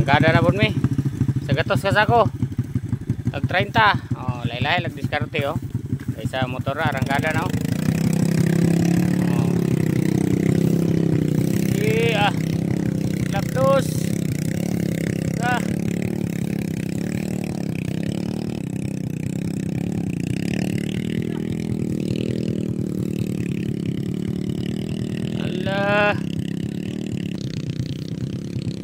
arangkada na pud mi. Sa gatos ka sako. Tag 30. Oh, laylay lag diskarte oh. Kaysa motor arangkada na oh. Iya. Lapdos. Ah. Allah.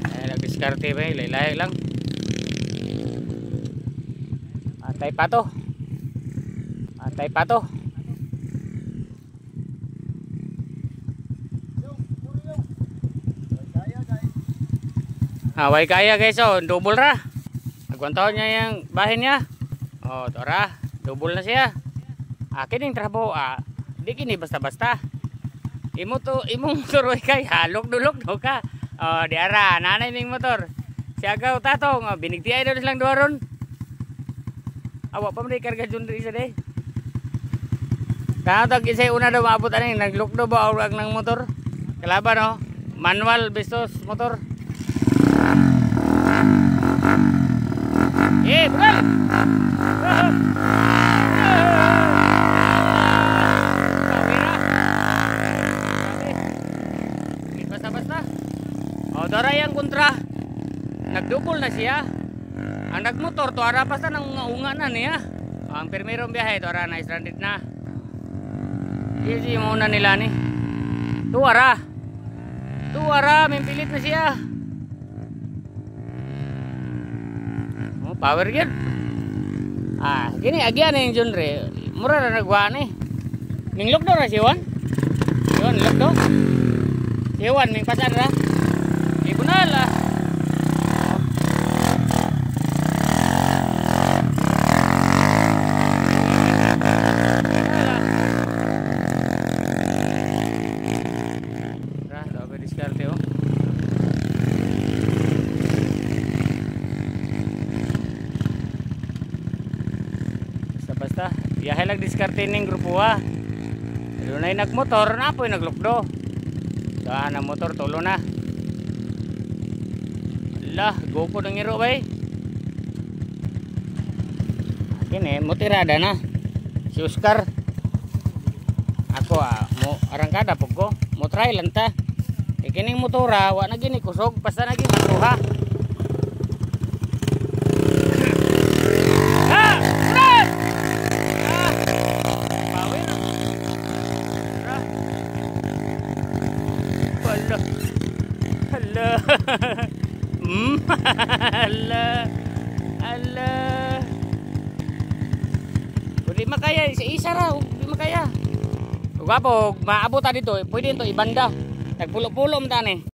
Ay, nag-diskarte ba? Laylay lang. Atay pa to. Atay pa to. Way kaya guys oh, double ra. Nagwantaon niya yung bahin niya. Oh, to ra. Double na siya. Akin yung trabaho di kini basta-basta. Imong motor way kay halok-dulok daw ka. Oh, di ara nanay ning motor. Siagaw tatong binigtiay daw silang duha ron. Awa pa man karga jud diri sa day. Tawag isay una daw maabot ani nagluk daw ba og ng motor. Kalaban oh. Manual bestos motor. Bro! Basta-basta. O, dara yung kontra. Nagdubol na siya. Ang nagmotor, to ara pa sa nang unga na niya. Ang permirong biyahe, to ara na stranded na. Easy muna nila ni. Tuwara. Mimpilit na siya. Power yun. Gini agyan na yung genre. Mura na nagwa ni. Minglok daw na siwan. Siwan, lok daw. Siwan, ming pasar na. Ibunal ah. Daw ba diskarte oh. Basta biyahe lang diskarte ning grupo ha. Doon ay nagmotor na po naglukdo. Saan ang motor tulo na. Allah, go ko nang iro bay. Kini motirada na. Si Oscar. Ako mo arangkada pug ko. Mo try lang ta. Kining motora wa na gini kusog basta na gini matuha. Allah. Pwede makaya isa ra, pwede makaya. Ug apo maabot ta dito, pwede ito ibanda. Tagpulo-pulo man tani.